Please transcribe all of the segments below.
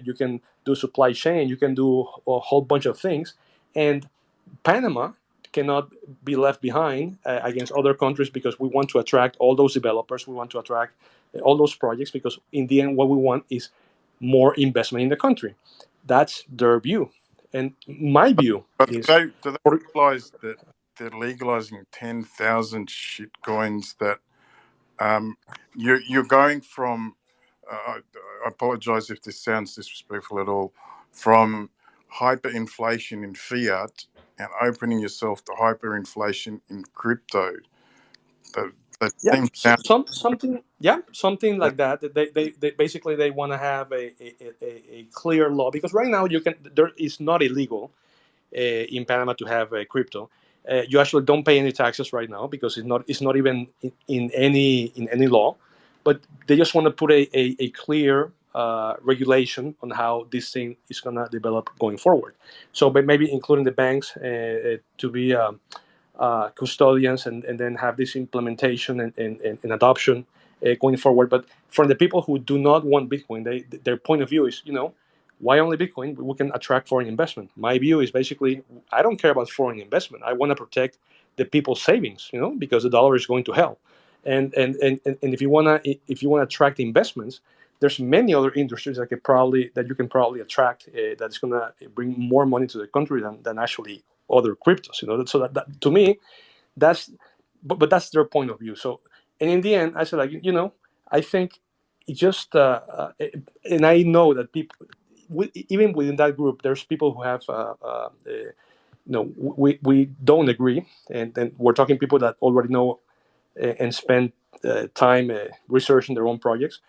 you can do supply chain, you can do a whole bunch of things, and Panama cannot be left behind against other countries because we want to attract all those developers, we want to attract all those projects because in the end what we want is more investment in the country. That's their view, and my view But is do they for, realize that they're legalizing 10,000 shit coins that you're going from, I apologize if this sounds disrespectful at all, from hyperinflation in fiat and opening yourself to hyperinflation in crypto. That, that yeah, seems down. something like that. They basically they want to have a clear law because right now you can there is not illegal in Panama to have crypto. You actually don't pay any taxes right now because it's not even in any law, but they just want to put a clear regulation on how this thing is gonna develop going forward. So, but maybe including the banks to be custodians and then have this implementation and adoption going forward. But for the people who do not want Bitcoin, their point of view is, why only Bitcoin? We can attract foreign investment. My view is basically, I don't care about foreign investment. I want to protect the people's savings, because the dollar is going to hell. And if you wanna attract investments, there's many other industries that you can probably attract that's gonna bring more money to the country than actually other cryptos. So that to me, that's but that's their point of view. So, and in the end, I said, like, I think it just and I know that people, even within that group, there's people who have we don't agree, and we're talking people that already know and spend time researching their own projects.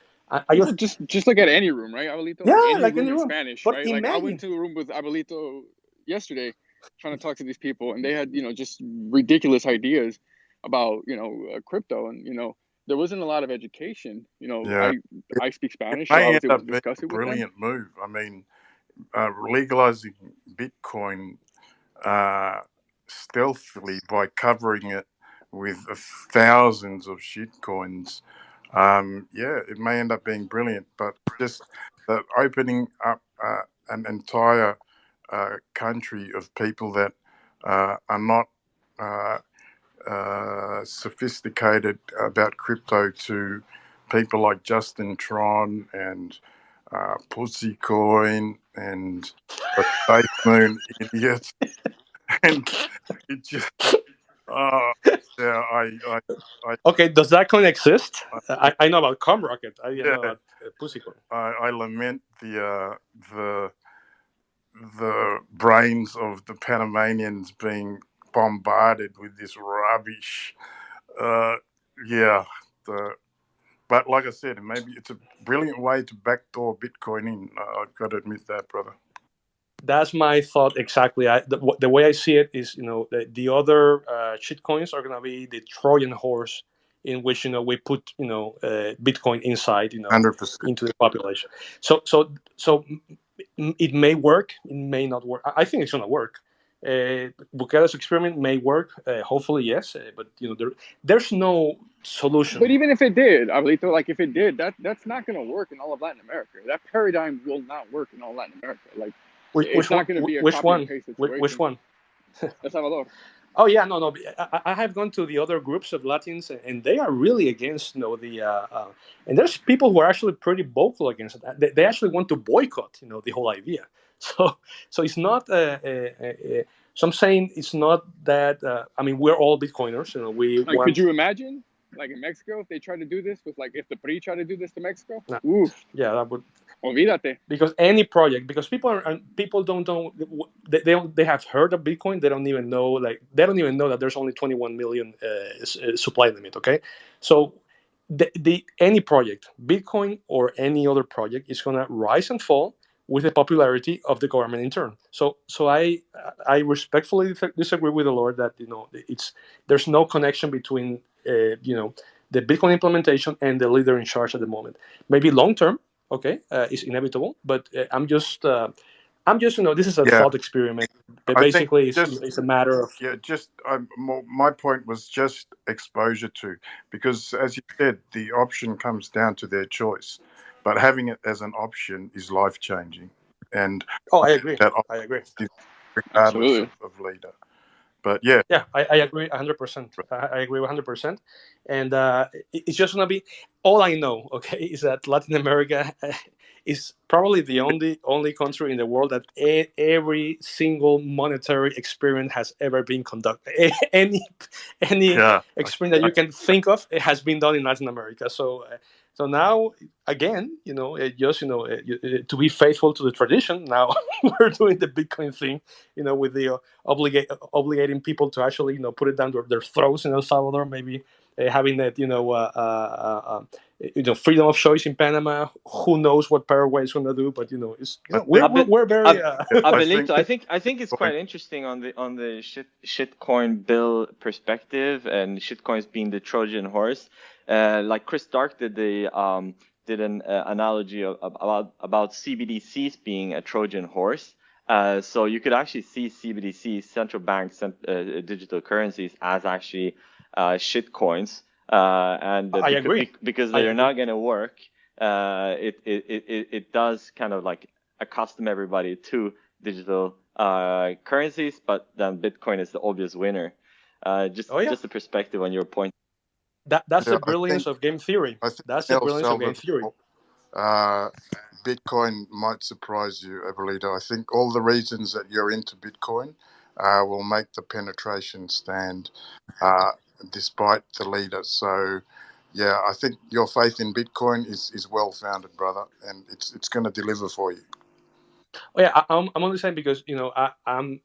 I Well, just just look at any room, right, Abuelito? Like Yeah, any like room any in room. Spanish, But right? Like I went imagine, to a room with Abuelito yesterday, trying to talk to these people, and they had just ridiculous ideas about crypto, and there wasn't a lot of education. Yeah, I speak it Spanish, so I may was end able to up being discuss a it with them. brilliant move. I mean, legalizing Bitcoin stealthily by covering it with thousands of shitcoins. Yeah, it may end up being brilliant, but just the opening up an entire country of people that are not uh, sophisticated about crypto to people like Justin Tron and Pussycoin and the Safe Moon idiot, and it just yeah, I okay, does that coin exist? I know about Comrocket. I didn't know yeah, about Pussycoin. I lament the the brains of the Panamanians being bombarded with this rubbish. Uh, yeah, the but like I said, maybe it's a brilliant way to backdoor Bitcoin in. I've got to admit that, brother. That's my thought exactly. The way I see it is, the other shit coins are gonna be the Trojan horse in which we put Bitcoin inside 100%. into the population. So it may work, it may not work. I think it's gonna work. Bukele's experiment may work. Hopefully, yes. But there's no But solution. even if it did, Abuelito, like if it did, that's not going to work in all of Latin America. That paradigm will not work in all Latin America. Like Which, it's which one? not going to be a Which copy and one? paste Which situation. one? El Salvador. Oh yeah, no, no. I have gone to the other groups of Latins, and they are really against, the. And there's people who are actually pretty vocal against it. They actually want to boycott, the whole idea. So, so it's not. So I'm saying it's not that. I mean, we're all Bitcoiners. We Like, could want. you imagine, like in Mexico, if they tried to do this with, like, if the PRI tried to do this to Mexico? Nah, Oof, yeah, that would, olvídate. because any project, because people don't know, they have heard of Bitcoin. They don't even know that there's only 21 million supply limit. Okay, so the any project, Bitcoin or any other project, is gonna rise and fall with the popularity of the government in turn. So I respectfully disagree with the Lord that there's no connection between the Bitcoin implementation and the leader in charge at the moment. Maybe long term, okay, is inevitable, but I'm just this is a Yeah, thought experiment. But I think basically, it's, just it's a matter of yeah, just my point was just exposure to, because as you said, the option comes down to their choice. but having it as an option is life changing, and Oh, I agree. that I agree. option is regardless Absolutely. of leader. But yeah, Yeah, I agree 100%. I agree 100%. And it's just going to be all I know, okay, is that Latin America is probably the only country in the world that every single monetary experiment has ever been conducted. Any yeah, experiment that you can think of, it has been done in Latin America. So now again, just to be faithful to the tradition. Now we're doing the Bitcoin thing, with the obligating people to actually put it down their throats in El Salvador, maybe having that freedom of choice in Panama. Who knows what Paraguay is going to do? But it's I we're, think we're, we're very yeah, I think Abelito, I think it's Bitcoin. quite interesting on the shitcoin bill perspective, and shitcoins being the Trojan horse. Like Chris Dark did an analogy about CBDCs being a Trojan horse. So you could actually see CBDCs, central banks, digital currencies, as actually shitcoins, and I agree. because I they're agree. not going to work, it does kind of like accustom everybody to digital currencies, but then Bitcoin is the obvious winner. Oh yeah, Just a perspective on your point. that's the Yeah, brilliance of game theory. I think That's in the El brilliance of game Salvador, theory. uh, Bitcoin might surprise you, Abuelito. I think all the reasons that you're into Bitcoin will make the penetration stand uh, despite the leader. So, yeah, I think your faith in Bitcoin is well founded, brother, and it's going to deliver for you. Oh yeah, I'm only saying because I'm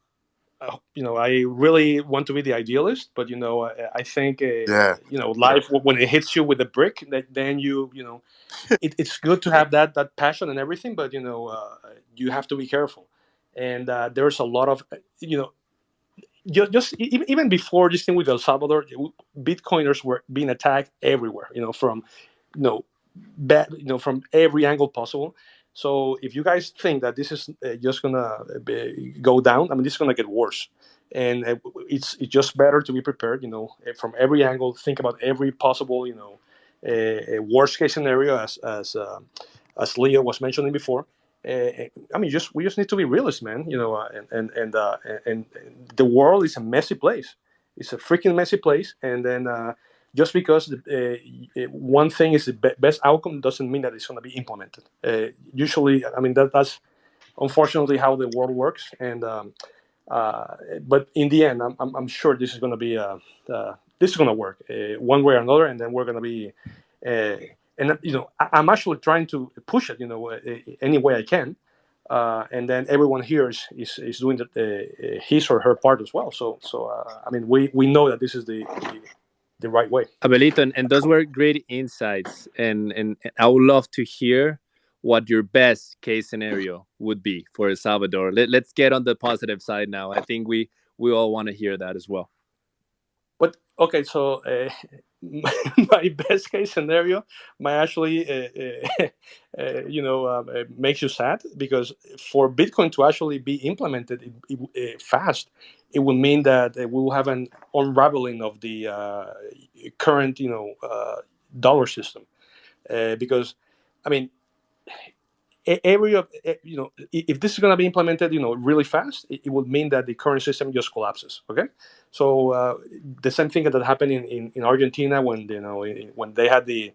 I really want to be the idealist, but I think Yeah, life when it hits you with a brick, that then it's good to have that passion and everything, but you have to be careful. And there's a lot of even before this thing with El Salvador, Bitcoiners were being attacked everywhere. From know from every angle possible. So if you guys think that this is just gonna go down, I mean, this is gonna get worse, and it's just better to be prepared. From every angle, think about every possible worst case scenario, as Leo was mentioning before. I mean, we just need to be realists, man. And the world is a messy place. It's a freaking messy place, and then just because one thing is the best outcome doesn't mean that it's going to be implemented. Usually, I mean that's unfortunately how the world works. And but in the end, I'm sure this is going to be this is going to work one way or another, and then we're going to be. And I'm actually trying to push it, any way I can, and then everyone here is doing his or her part as well. So I mean, we know that this is the right way. Abelito, and those were great insights, and I would love to hear what your best case scenario would be for El Salvador. Let's get on the positive side now. I think we all want to hear that as well. But okay, so my best case scenario might actually, makes you sad, because for Bitcoin to actually be implemented fast, it will mean that we will have an unraveling of the current, dollar system, because, I mean, every of if this is going to be implemented really fast, it would mean that the current system just collapses. Okay, so the same thing that happened in Argentina when when they had the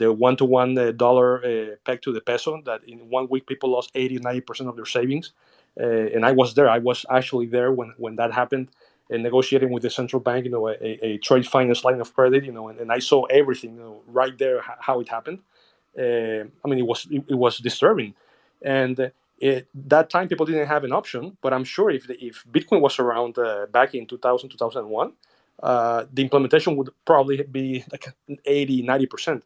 one-to-one dollar pegged to the peso, that in 1 week people lost 80-90% of their savings. And I was there. I was actually there when that happened, and negotiating with the central bank, a trade finance line of credit, and I saw everything, right there, how it happened. I mean, it was disturbing, and that time people didn't have an option. But I'm sure if Bitcoin was around back in 2000 2001, the implementation would probably be like 80-90%.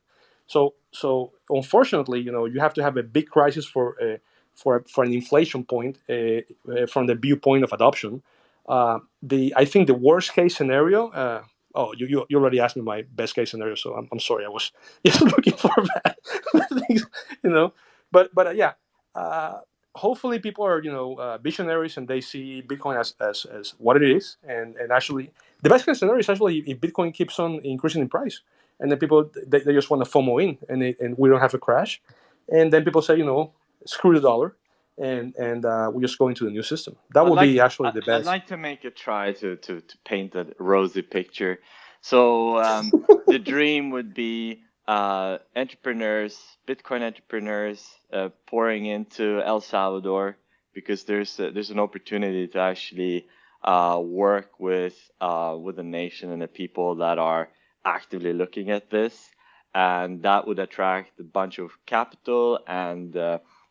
So unfortunately, you have to have a big crisis for an inflation point from the viewpoint of adoption. The I think the worst case scenario. Oh, you already asked me my best case scenario, so I'm sorry. I was just looking for bad things, you know. But yeah, uh, hopefully people are visionaries, and they see Bitcoin as what it is, and actually the best case scenario is actually if Bitcoin keeps on increasing in price. and then people they just want to FOMO in, and we don't have a crash, and then people say, screw the dollar, and we just go into the new system. That would be actually the I'd best. like to make a try to paint a rosy picture. So the dream would be entrepreneurs, Bitcoin entrepreneurs, pouring into El Salvador because there's an opportunity to actually work with a nation and the people that are actively looking at this, and that would attract a bunch of capital, and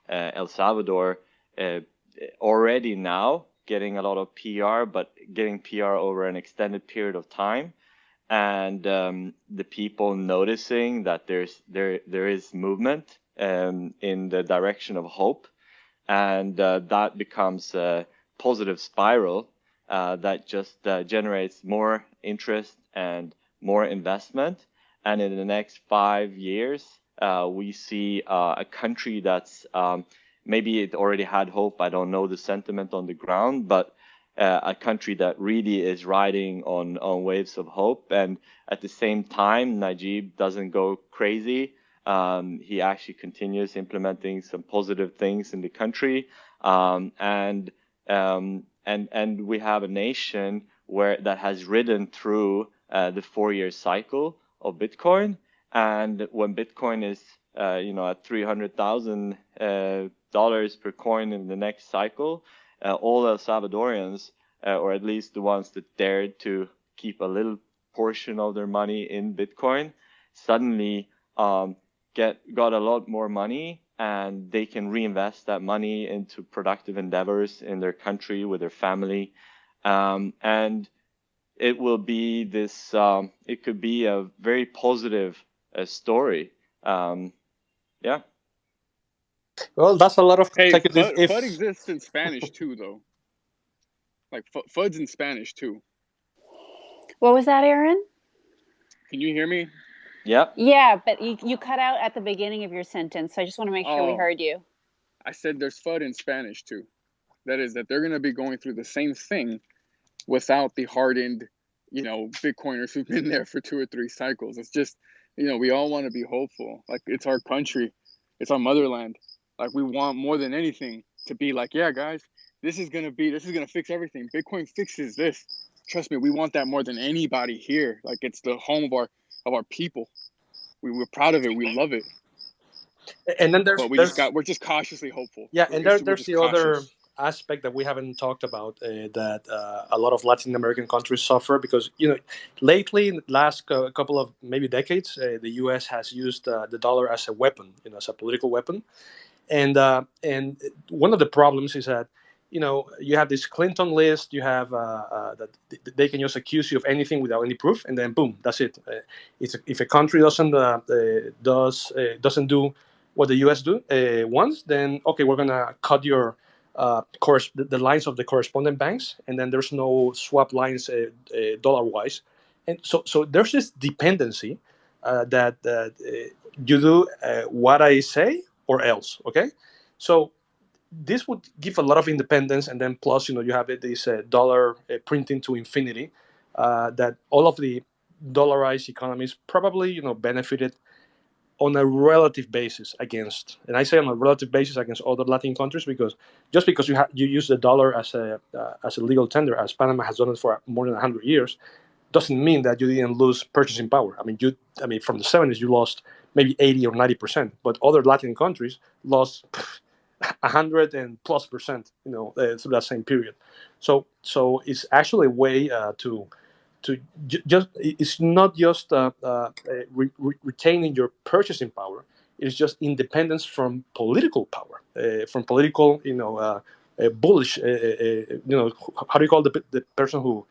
El Salvador already now getting a lot of PR, but getting PR over an extended period of time, and the people noticing that there is movement in the direction of hope, and that becomes a positive spiral that just generates more interest and more investment. And in the next 5 years, we see a country that's maybe it already had hope. I don't know the sentiment on the ground, but a country that really is riding on waves of hope. And at the same time, Najib doesn't go crazy. He actually continues implementing some positive things in the country, and we have a nation that has ridden through the 4-year cycle of Bitcoin. And when Bitcoin is at $300,000 per coin in the next cycle, all El Salvadorians, or at least the ones that dared to keep a little portion of their money in Bitcoin, suddenly got a lot more money, and they can reinvest that money into productive endeavors in their country with their family, and it will be this. It could be a very positive story. Yeah. Well, that's a lot of Hey, consecutive FUD ifs. exists in Spanish too, though. Like FUD's in Spanish too. What was that, Aaron? Can you hear me? Yep. Yeah, but you cut out at the beginning of your sentence, so I just want to make sure we heard you. I said there's FUD in Spanish too. That is that they're going to be going through the same thing without the hardened, Bitcoiners who've been there for 2 or 3 cycles. It's just, we all want to be hopeful. Like, it's our country, it's our motherland. Like, we want more than anything to be like, yeah, guys, this is gonna fix everything. Bitcoin fixes this. Trust me, we want that more than anybody here. Like, it's the home of our people. We're proud of it. We love it. And then But we're just cautiously hopeful. Yeah, and We're there's just the other cautious. aspect that we haven't talked about, that a lot of Latin American countries suffer because lately, in the last couple of maybe decades, the U.S. has used the dollar as a weapon, as a political weapon, and one of the problems is that you have this Clinton list, you have that they can just accuse you of anything without any proof, and then boom, that's it. If a country doesn't do what the U.S. wants, then okay, we're gonna cut your the lines of the correspondent banks, and then there's no swap lines dollar wise, and so there's this dependency that you do what I say or else. Okay, so this would give a lot of independence, and then plus you have this dollar printing to infinity, that all of the dollarized economies probably benefited on a relative basis against, and I say on a relative basis against other Latin countries, because just because you use the dollar as a legal tender, as Panama has done it for more than 100 years, doesn't mean that you didn't lose purchasing power. I mean, from the 70s you lost maybe 80 or 90%, but other Latin countries lost 100 and plus percent, through that same period. So it's actually a way just it's not just retaining your purchasing power. It's just independence from political power, from political, bullish. How do you call the person who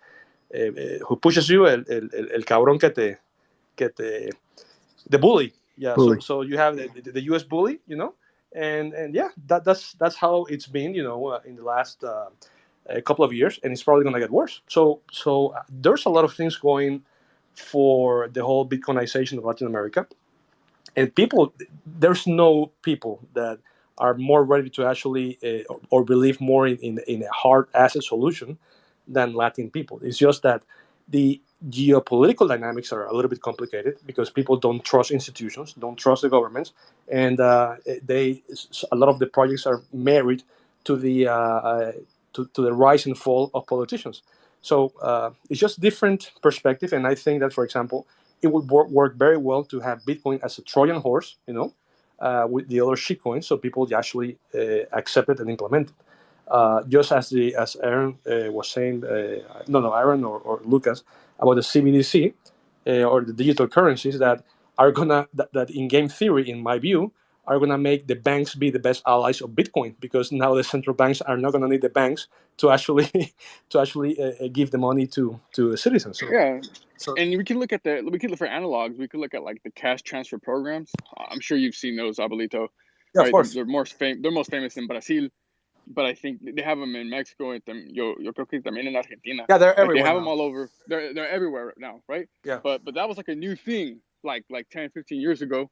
pushes you? El cabrón que te the bully. Yeah. Bully. So you have the U.S. bully, and yeah, that's how it's been, in the last a couple of years, and it's probably going to get worse. So there's a lot of things going for the whole Bitcoinization of Latin America, and there's no people that are more ready to actually or believe more in a hard asset solution than Latin people. It's just that The geopolitical dynamics are a little bit complicated because people don't trust institutions, don't trust the governments, and they a lot of the projects are married to the rise and fall of politicians. So it's just different perspective, and I think that, for example, it would work very well to have Bitcoin as a Trojan horse, with the other shitcoins, so people actually accept it and implement it. Just as Aaron was saying, no, Aaron or Lucas, about the CBDC or the digital currencies that are that in game theory, in my view, are gonna make the banks be the best allies of Bitcoin, because now the central banks are not gonna need the banks to actually to actually give the money to the citizens. Yeah, So and we could look for analogs. We could look at like the cash transfer programs. I'm sure you've seen those, Abuelito, yeah, of right? course. They're most famous in Brazil, but I think they have them in Mexico and yo creo que también en Argentina. Yeah, they're Like they everywhere have them now. all over. They're everywhere now, right? Yeah. But that was like a new thing, like 10, 15 years ago,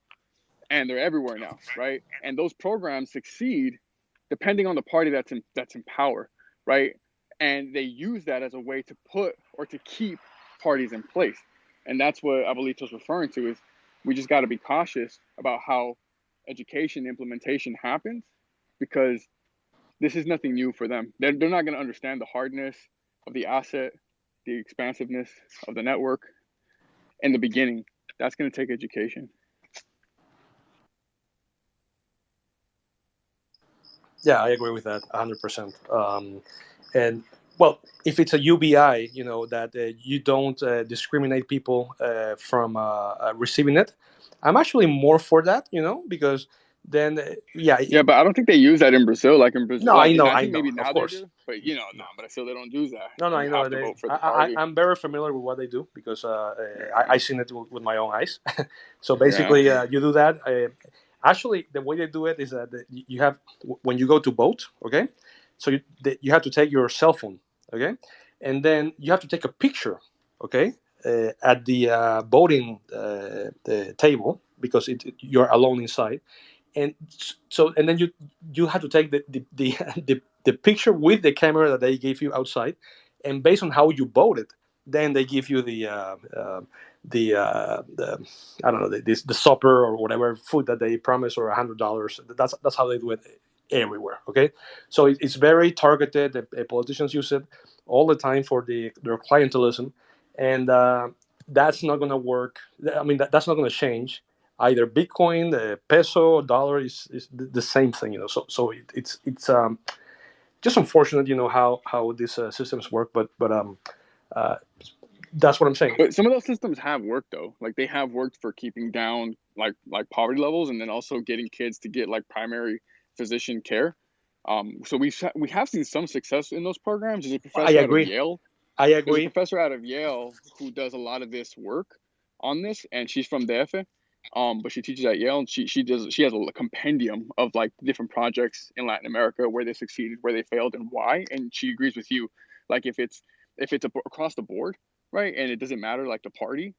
and they're everywhere now, right? And those programs succeed depending on the party that's in power, right? And they use that as a way to put or to keep parties in place. And that's what Abuelito's referring to, is we just got to be cautious about how education implementation happens, because this is nothing new for them. They're not going to understand the hardness of the asset, the expansiveness of the network in the beginning. That's going to take education. Yeah, I agree with that 100%. And well, if it's a UBI, that you don't discriminate people from receiving it, I'm actually more for that, because then, yeah, Yeah, but I don't think they use that in Brazil. Like in no, Brazil, I know, I I think know, maybe of now they course. do, but no, No, in Brazil they don't do that. no, You I know. have to vote for the party. I'm very familiar with what they do because I seen it with my own eyes. So Yeah, basically, you do that. Actually, the way they do it is that you have, when you go to vote, okay, so you have to take your cell phone, okay, and then you have to take a picture, okay, at the voting the table, because you're alone inside, and so and then you have to take the picture with the camera that they gave you outside, and based on how you voted, then they give you the I don't know, the supper or whatever food that they promise, or $100. That's how they do it everywhere. Okay, so it's very targeted. The politicians use it all the time for their clientelism, and that's not going to work. I mean, that's not going to change. Either Bitcoin, the peso, dollar is the same thing. So it's just unfortunate, how these systems work. But uh, that's what I'm saying. but some of those systems have worked though. Like they have worked for keeping down like poverty levels, and then also getting kids to get like primary physician care. So we have seen some success in those programs. There's a I professor out of agree. Yale. I There's a agree. professor out of Yale who does a lot of this work on this, and she's from DF. But she teaches at Yale, and she has a compendium of like different projects in Latin America where they succeeded, where they failed, and why. And she agrees with you, like if it's across the board, right, and it doesn't matter like the party,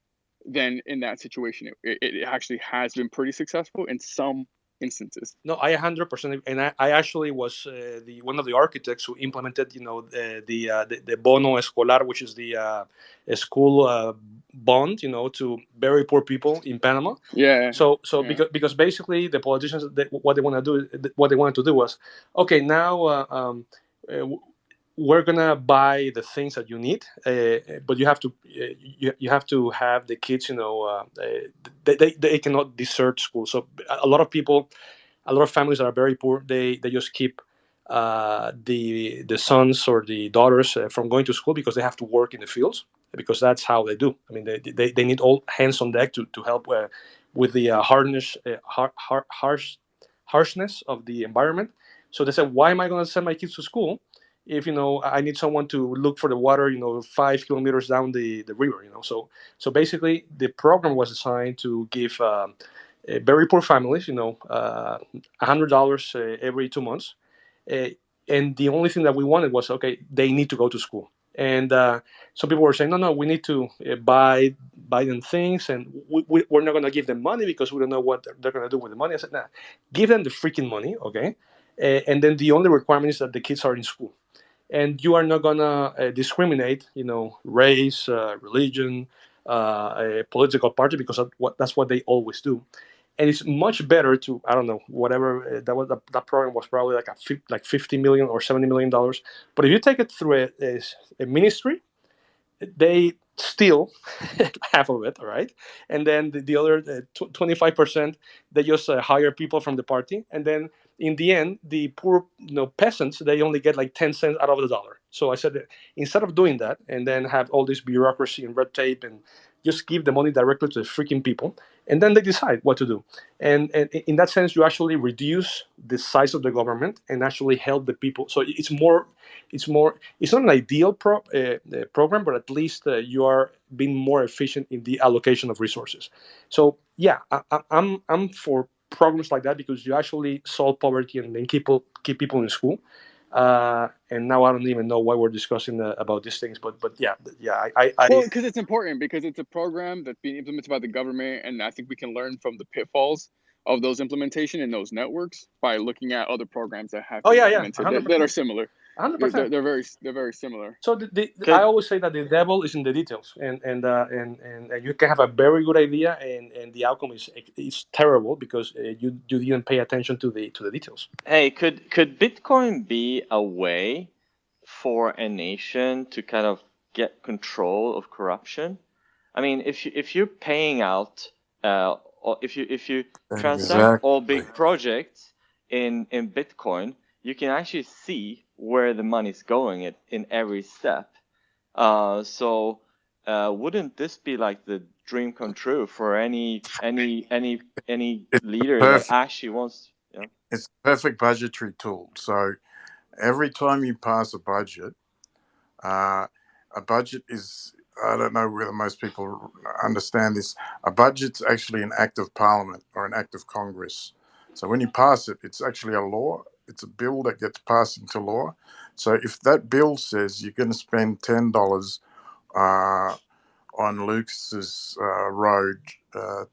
then in that situation it actually has been pretty successful in some instances. No, I 100%, and I actually was the one of the architects who implemented, the bono escolar, which is the school bond, to very poor people in Panama. Yeah, So yeah, because basically the politicians, what they want to do, what they wanted to do was, okay, now uh, we're gonna buy the things that you need, but you have to have the kids, they cannot desert school. So a lot of people, a lot of families that are very poor, they just keep the sons or the daughters from going to school because they have to work in the fields, because that's how they do. I mean, they need all hands on deck to help with the harshness of the environment. So they said, why am I going to send my kids to school if I need someone to look for the water 5 kilometers down the river? So basically the program was designed to give very poor families, $100 every 2 months. Uh, and the only thing that we wanted was, okay, they need to go to school. And some people were saying, no, we need to buy them things, and we're not going to give them money because we don't know what they're going to do with the money. I said, nah, give them the freaking money, okay? And then the only requirement is that the kids are in school. and you are not gonna discriminate, race, religion, a political party, because that's what they always do. And it's much better to, I don't know, whatever that program was, probably like like 50 million or 70 million dollars. But if you take it through a ministry, they steal half of it, all right, and then the other 25%, they just hire people from the party, and then in the end, the poor peasants, they only get like 10 cents out of the dollar. So I said that instead of doing that and then have all this bureaucracy and red tape, and just give the money directly to the freaking people, and then they decide what to do. And in that sense, you actually reduce the size of the government and actually help the people. So it's not an ideal program, but at least you are being more efficient in the allocation of resources. So yeah, I'm for programs like that, because you actually solve poverty and then keep people in school. And now I don't even know why we're discussing about these things, but yeah, Well, because it's important, because it's a program that's being implemented by the government, and I think we can learn from the pitfalls of those implementation in those networks by looking at other programs that have oh been yeah, implemented that are 100%. similar. 100%. They're very similar. So I Could always say that the devil is in the details, and you can have a very good idea, and the outcome is terrible, because you didn't pay attention to the details. Hey, could Bitcoin be a way for a nation to kind of get control of corruption? I mean, if you're paying out, or if you transact all Exactly. big projects in Bitcoin, you can actually see where the money's going in every step. So wouldn't this be like the dream come true for any It's leader that perfect. actually wants? It's a perfect budgetary tool. So every time you pass uh, a budget is. I don't know whether most people understand this. A budget's actually an act of parliament or an act of Congress. So when you pass it, it's actually a law. It's a bill that gets passed into law. So if that bill says you're going to spend $10 uh, on Lucas's road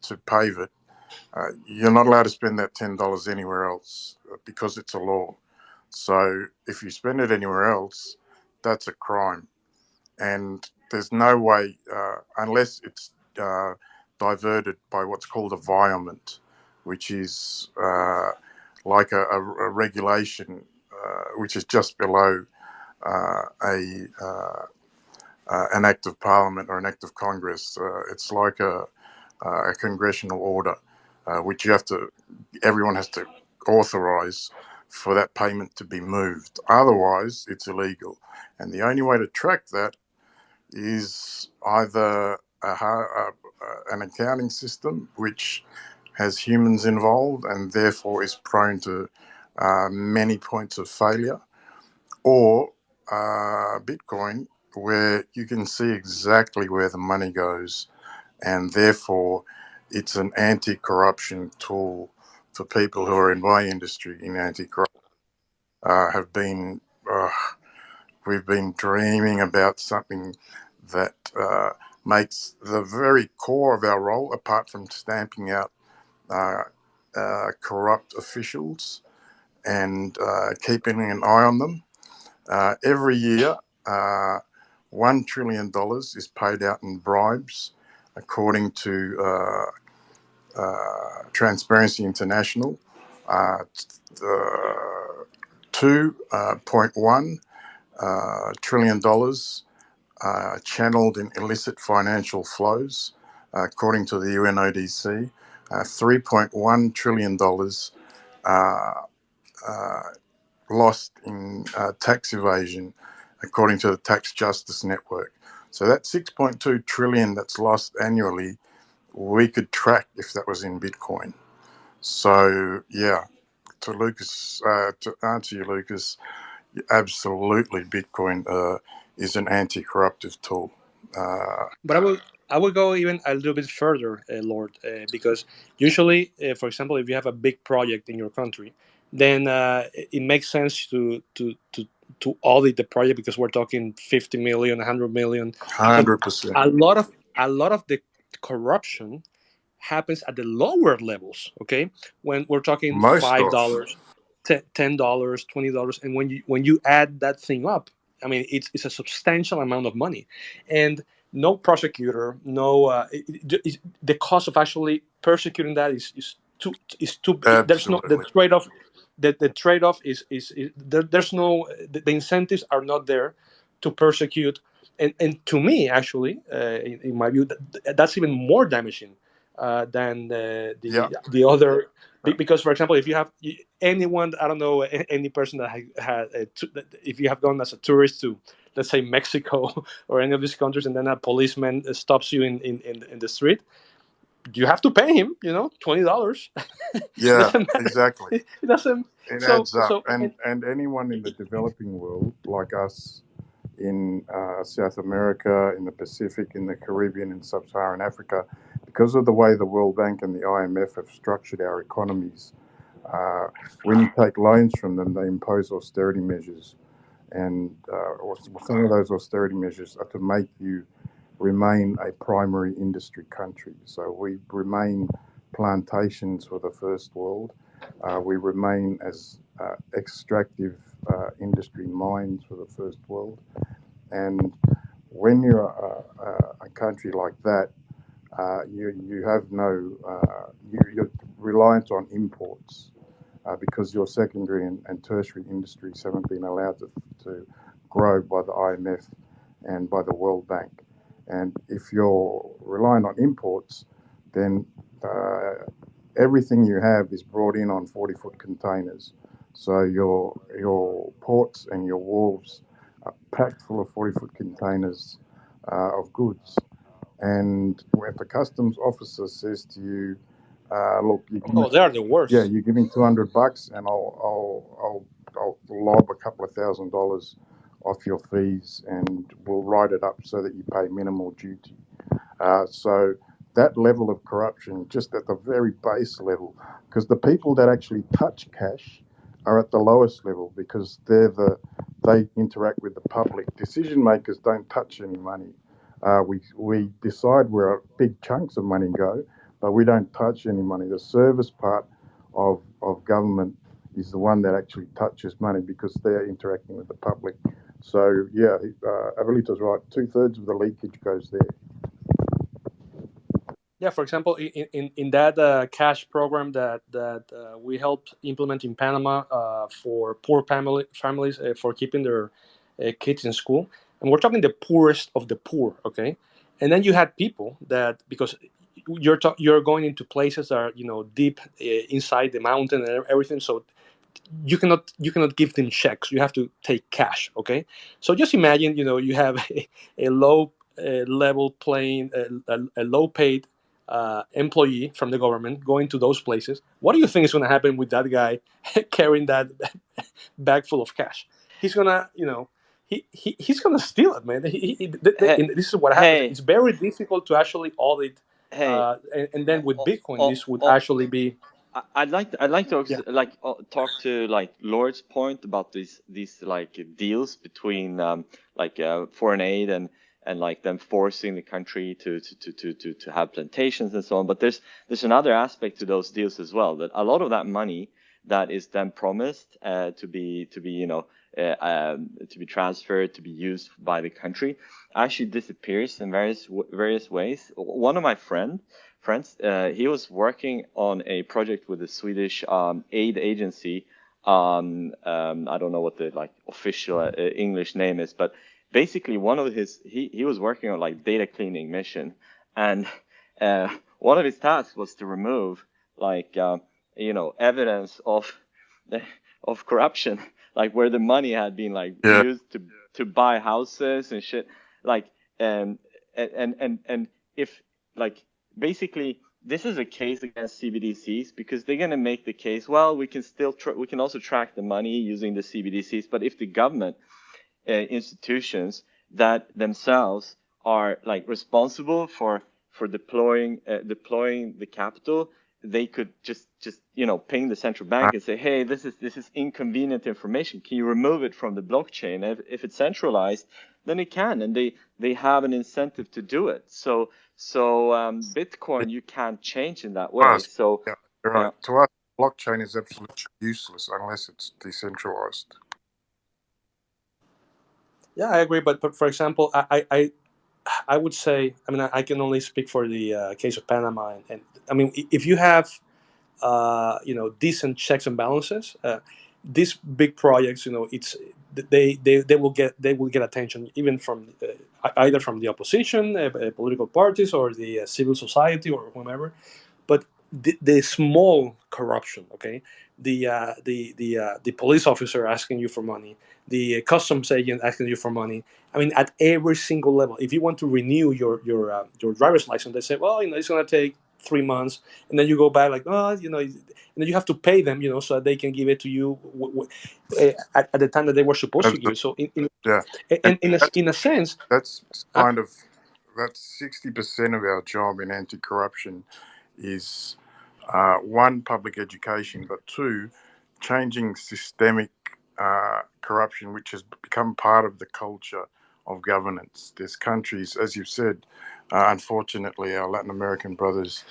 to pave it, you're not allowed to spend that $10 anywhere else because it's a law. So if you spend it anywhere else, that's a crime. And there's no way, unless it's diverted by what's called a violent, which is like a regulation which is just below a an act of parliament or an act of Congress. It's like a congressional order, which everyone has to authorize for that payment to be moved. Otherwise, it's illegal. And the only way to track that is either an accounting system which has humans involved and therefore is prone to many points of failure, or Bitcoin, where you can see exactly where the money goes, and therefore it's an anti-corruption tool for people who are in my industry in anti-corruption. Have been we've been dreaming about something that makes the very core of our role, apart from stamping out uh, corrupt officials and keeping an eye on them. Every year, $1 trillion is paid out in bribes, according to Transparency International. $2.1 trillion channeled in illicit financial flows, according to the UNODC. $3.1 trillion uh, uh, lost in tax evasion, according to the Tax Justice Network. So that 6.2 trillion that's lost annually, we could track if that was in Bitcoin. So yeah, to answer you, Lucas, absolutely, Bitcoin is an anti-corruptive tool. Uh, But I will go even a little bit further, Lord, because usually, for example, if you have a big project in your country, then it makes sense to audit the project, because we're talking 50 million, 100 million. But 100%. a lot of the corruption happens at the lower levels. Okay, when we're talking Most five of. dollars, $10, $20, and when you add that thing up, I mean, it's a substantial amount of money, and no prosecutor, no, the cost of actually persecuting that is too. There's no the Absolutely. trade off. The trade off is there's no the incentives are not there to persecute, and to me actually, in my view, that's even more damaging than Yeah. the other. Because, for example, if you have anyone, I don't know, any person that had, if you have gone as a tourist to, let's say, Mexico or any of these countries, and then a policeman stops you in the street, you have to pay him, $20. It Yeah. doesn't matter. Exactly. It doesn't. It So adds up, so and anyone in the developing world like us in South America, in the Pacific, in the Caribbean, in Sub-Saharan Africa, because of the way the World Bank and the IMF have structured our economies. When you take loans from them, they impose austerity measures, and some of those austerity measures are to make you remain a primary industry country. So we remain plantations for the first world. We remain as extractive industry mines for the first world. And when you're a country like that, you have no, you're reliant on imports because your secondary and tertiary industries haven't been allowed to grow by the IMF and by the World Bank. And if you're relying on imports, then everything you have is brought in on 40-foot containers. So your ports and your wharves are packed full of 40-foot containers of goods. And if a customs officer says to you, "Look, oh, they are the yeah, worst. you give me $200, and I'll lob a couple of $1,000s off your fees, and we'll write it up so that you pay minimal duty." So that level of corruption, just at the very base level, because the people that actually touch cash are at the lowest level because they interact with the public. Decision makers don't touch any money. We decide where big chunks of money go, but we don't touch any money. The service part of government is the one that actually touches money because they're interacting with the public. So yeah, Abuelito's right. 2/3 of the leakage goes there. Yeah, for example, in that cash program that we helped implement in Panama for poor families for keeping their kids in school, and we're talking the poorest of the poor, okay? And then you had people that, because you're going into places that are, deep inside the mountain and everything, so you cannot give them checks. You have to take cash, okay? So just imagine, you have a low level playing a low paid employee from the government going to those places. What do you think is going to happen with that guy carrying that bag full of cash? He's gonna, he's gonna steal it, man. Hey, And this is what happens. hey, It's very difficult to actually audit, hey. and then with Bitcoin, Oh, this would oh, actually be, I'd like to yeah. talk to like Lord's point about these like deals between foreign aid and like them forcing the country to have plantations and so on. But there's another aspect to those deals as well, that a lot of that money that is then promised to be transferred, to be used by the country, actually disappears in various ways. One of my friends, he was working on a project with the Swedish aid agency. I don't know what the like official English name is, but basically one of he was working on like data cleaning mission, and one of his tasks was to remove like evidence of corruption, like where the money had been like Yeah. used to buy houses and shit, like and if like basically this is a case against CBDCs because they're going to make the case, well, we can still we can also track the money using the CBDCs, but if the government institutions that themselves are like responsible for deploying the capital, they could just ping the central bank and say, hey, this is inconvenient information, can you remove it from the blockchain? If it's centralized, then it can, and they have an incentive to do it. So Bitcoin you can't change in that way. Us, So yeah, you're yeah. right. To us, blockchain is absolutely useless unless it's decentralized. Yeah, I agree. But for example, I would say, I mean, I can only speak for the case of Panama, and I mean, if you have decent checks and balances, these big projects, it's they will get attention even from either from the opposition, political parties, or the civil society, or whomever. But the small corruption, okay, the police officer asking you for money, the customs agent asking you for money. I mean, at every single level, if you want to renew your driver's license, they say, well, it's going to take 3 months, and then you go back like, oh, and then you have to pay them, so that they can give it to you at the time that they were supposed to give it. So Yeah, and in a sense, that's uh, kind of that's 60% of our job in anti-corruption is one, public education, but two, changing systemic corruption, which has become part of the culture of governance. There's countries, as you've said, unfortunately, our Latin American brothers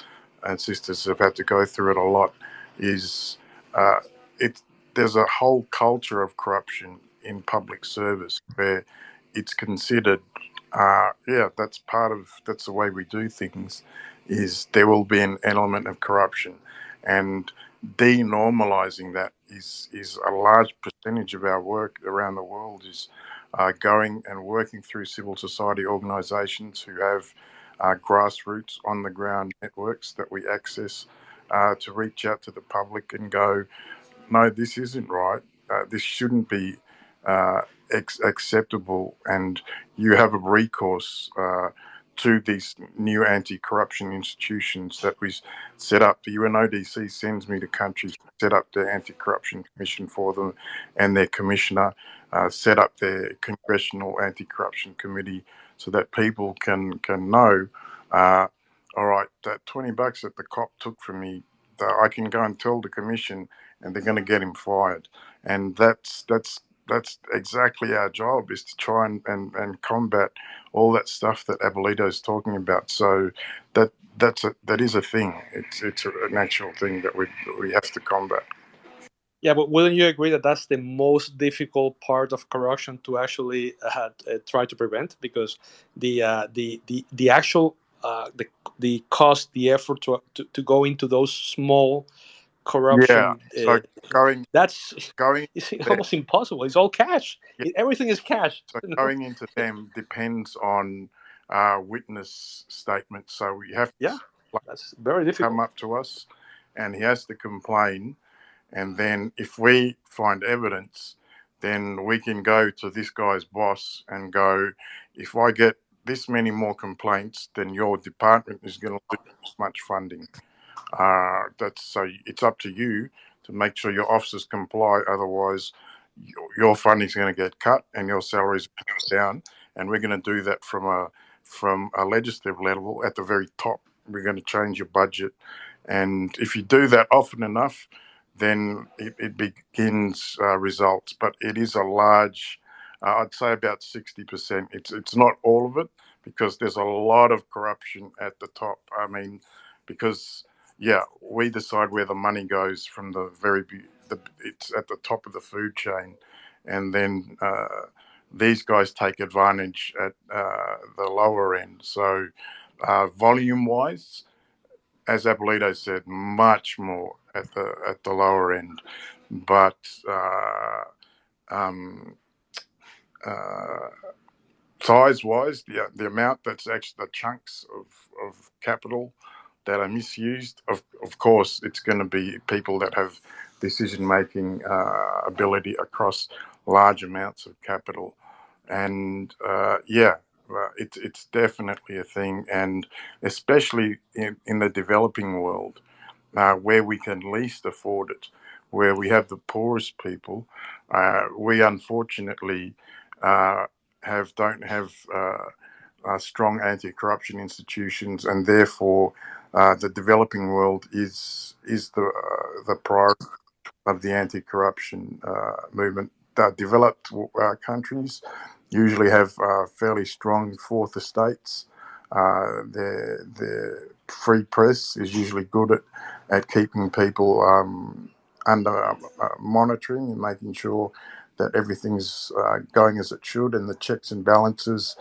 and sisters have had to go through it a lot. Is uh, it There's a whole culture of corruption in public service where it's considered, yeah, that's the way we do things. Is there will be an element of corruption, and denormalizing that is a large percentage of our work around the world. Is going and working through civil society organisations who have grassroots on the ground networks that we access to reach out to the public and go, no, this isn't right. This shouldn't be uh, acceptable. And you have a recourse to these new anti corruption institutions that we set up. The UNODC sends me to countries, set up their anti corruption commission for them, and their commissioner, set up their congressional anti corruption committee so that people can know. Uh, all right, that $20 that the cop took from me, that I can go and tell the commission, and they're going to get him fired. And that's exactly our job, is to try and combat all that stuff that Abuelito is talking about. So that is a thing. It's an actual thing that we have to combat. yeah, but wouldn't you agree that that's the most difficult part of corruption to actually try to prevent? Because the actual the cost, the effort to go into those small Yeah. corruption, So going that's going it's there, almost impossible. It's all cash. yeah, Everything is cash. so going into them depends on witness statements. So we have Yeah, to that's very come difficult. up to us, and he has to complain. And then if we find evidence, then we can go to this guy's boss and go, if I get this many more complaints, then your department is going to lose much funding. That's so it's up to you to make sure your officers comply. Otherwise, your funding is going to get cut and your salaries go down. And we're going to do that from a legislative level at the very top. We're going to change your budget, and if you do that often enough, then it begins results. But it is a large, I'd say about 60%. It's not all of it, because there's a lot of corruption at the top. I mean, because yeah, we decide where the money goes from it's at the top of the food chain, and then these guys take advantage at the lower end. So volume wise, as Abuelito said, much more at the lower end, but um, uh, size wise, the amount that's actually the chunks of capital that are misused, of course, it's going to be people that have decision making ability across large amounts of capital. And yeah, it's definitely a thing, and especially in the developing world, where we can least afford it, where we have the poorest people. We unfortunately uh, don't have strong anti-corruption institutions, and therefore the developing world is the priority of the anti-corruption movement. Developed countries usually have fairly strong fourth estates. The free press is usually good at keeping people under monitoring and making sure that everything's going as it should, and the checks and balances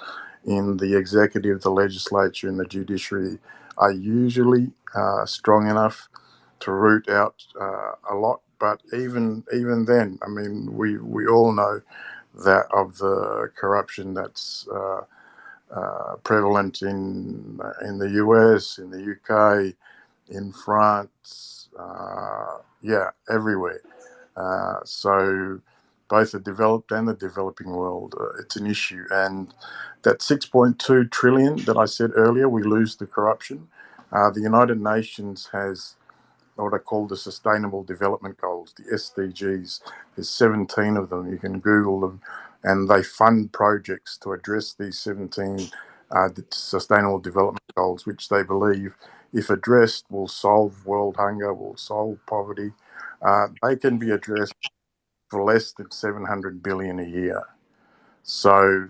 in the executive, the legislature, and the judiciary are usually strong enough to root out a lot. But even then, I mean, we all know that of the corruption that's prevalent in the US, in the UK, in France, yeah, everywhere. So both the developed and the developing world, it's an issue. And that 6.2 trillion that I said earlier, we lose the corruption. The United Nations has what I call the Sustainable Development Goals, the SDGs. There's 17 of them. You can Google them, and they fund projects to address these 17 Sustainable Development Goals, which they believe, if addressed, will solve world hunger, will solve poverty. They can be addressed for less than 700 billion a year. So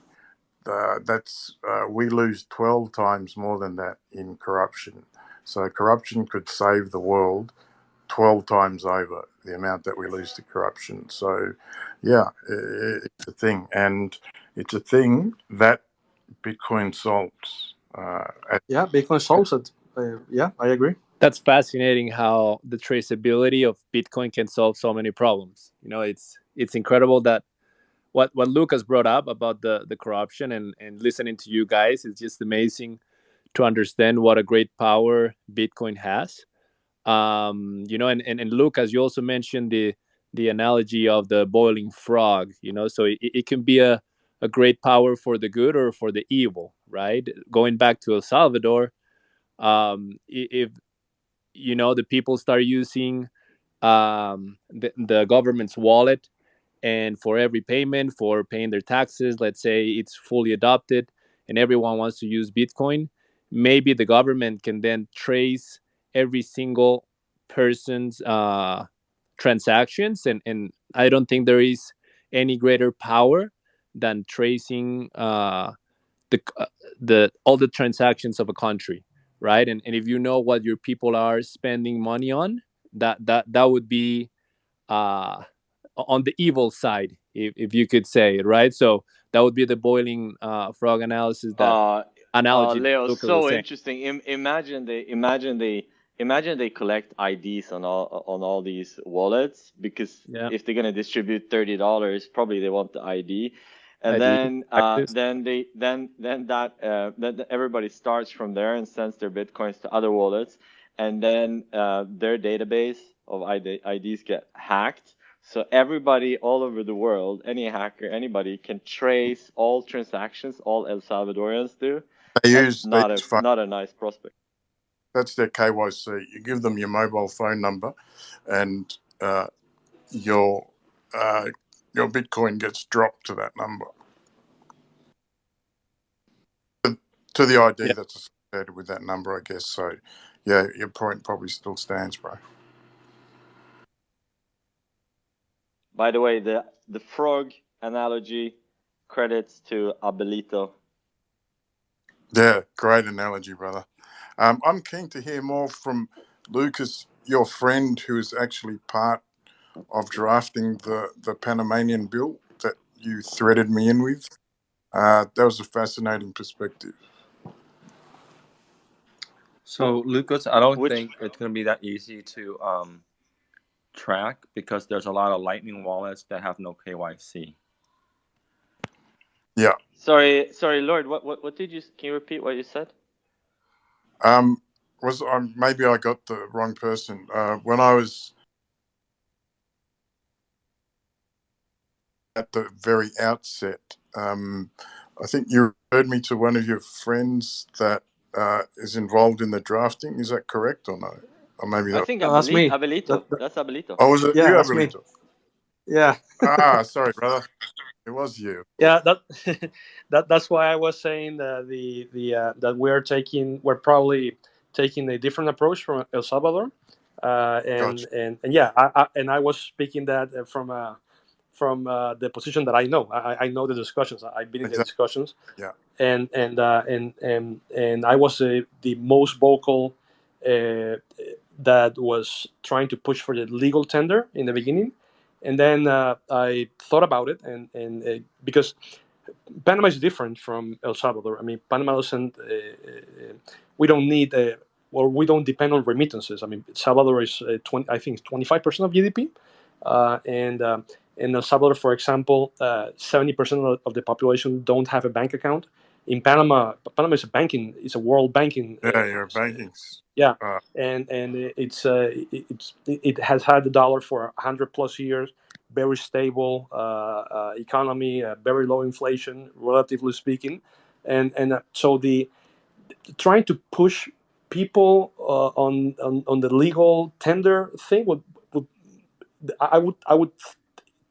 that's we lose 12 times more than that in corruption. So corruption could save the world 12 times over the amount that we lose to corruption. So, yeah, it's a thing. And it's a thing that Bitcoin solves. Yeah, Bitcoin solves it. Yeah, I agree. That's fascinating how the traceability of Bitcoin can solve so many problems. It's incredible that what Lucas brought up about the corruption, and listening to you guys, it's just amazing to understand what a great power Bitcoin has. And Lucas, you also mentioned the analogy of the boiling frog. So it can be a great power for the good or for the evil, right? Going back to El Salvador, if the people start using the government's wallet, and for every payment for paying their taxes, let's say it's fully adopted and everyone wants to use Bitcoin, maybe the government can then trace every single person's transactions, and I don't think there is any greater power than tracing the the all the transactions of a country, right? And if you know what your people are spending money on, that would be uh on the evil side, if you could say it, right? So that would be the boiling frog analysis, that Uh, analogy that Leo, Luca was so saying. interesting. Imagine they collect IDs on all these wallets, because Yeah, if they're gonna distribute $30, probably they want the ID, and ID then taxes. then everybody starts from there and sends their bitcoins to other wallets, and then their database of IDs get hacked. So everybody all over the world, any hacker, anybody can trace all transactions all El Salvadorians do. That's they not use phone. a nice prospect. That's their KYC. You give them your mobile phone number, and your uh, your Bitcoin gets dropped to that number, to the ID Yeah, that's associated with that number, I guess. So, yeah, your point probably still stands, bro. By the way, the frog analogy, credits to Abelito. Yeah, great analogy, brother. I'm keen to hear more from Lucas, your friend who is actually part of drafting the Panamanian bill that you threaded me in with. That was a fascinating perspective. So, Lucas, I don't Which think it's going to be that easy to track, because there's a lot of Lightning wallets that have no KYC. Yeah. sorry, Lord, what did you? Can you repeat what you said? Was maybe I got the wrong person when I was at the very outset. I think you referred me to one of your friends that is involved in the drafting. Is that correct or no? Or maybe I that. think No, that's me. Abelito. That's Abelito. Oh, was it you, Yeah, that's me. Abuelito? Yeah. Sorry, brother. It was you. Yeah, that's why I was saying that that we're probably taking a different approach from El Salvador, Gotcha. and yeah, I was speaking that from the position that I know. I know the discussions. I've been in the Exactly. discussions, Yeah. and I was the most vocal that was trying to push for the legal tender in the beginning, And then I thought about it, and because Panama is different from El Salvador. I mean, Panama doesn't. We don't need. Or we don't depend on remittances. I mean, Salvador is 20. I think 25% of GDP, and in El Salvador, for example, 70% of the population don't have a bank account. In Panama, Panama is a banking. It's a world banking. Yeah, your banking's. Yeah, Uh, and it has had the dollar for 100 plus years. Very stable economy, very low inflation, relatively speaking, and so the trying to push people on the legal tender thing would I would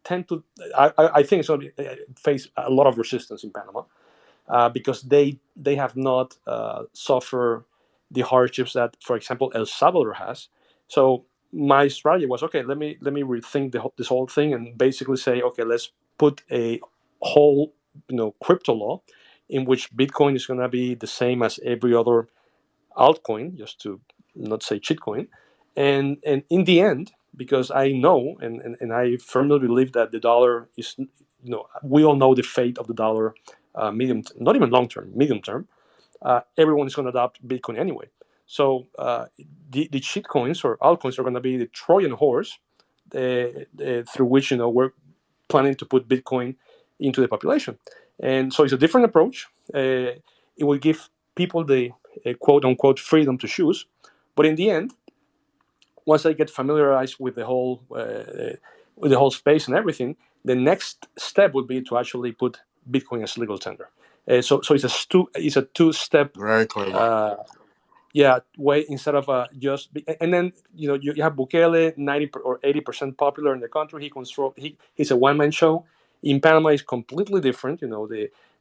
tend to I think it's going to face a lot of resistance in Panama because they have not suffered the hardships that, for example, El Salvador has. So my strategy was okay. Let me rethink this whole thing and basically say okay, let's put a whole crypto law in which Bitcoin is going to be the same as every other altcoin, just to not say shitcoin. And in the end, because I know and I firmly believe that the dollar is, we all know the fate of the dollar, medium, not even long term, medium term. Everyone is going to adopt Bitcoin anyway. So the shitcoins or altcoins are going to be the Trojan horse through which we're planning to put Bitcoin into the population. And so it's a different approach. It will give people the quote unquote freedom to choose. But in the end, once they get familiarized with the whole space and everything, the next step would be to actually put Bitcoin as legal tender. So it's a two-step very clever. way instead of just and then you have Bukele 90 or 80% popular in the country. He's a one-man show. In Panama is completely different.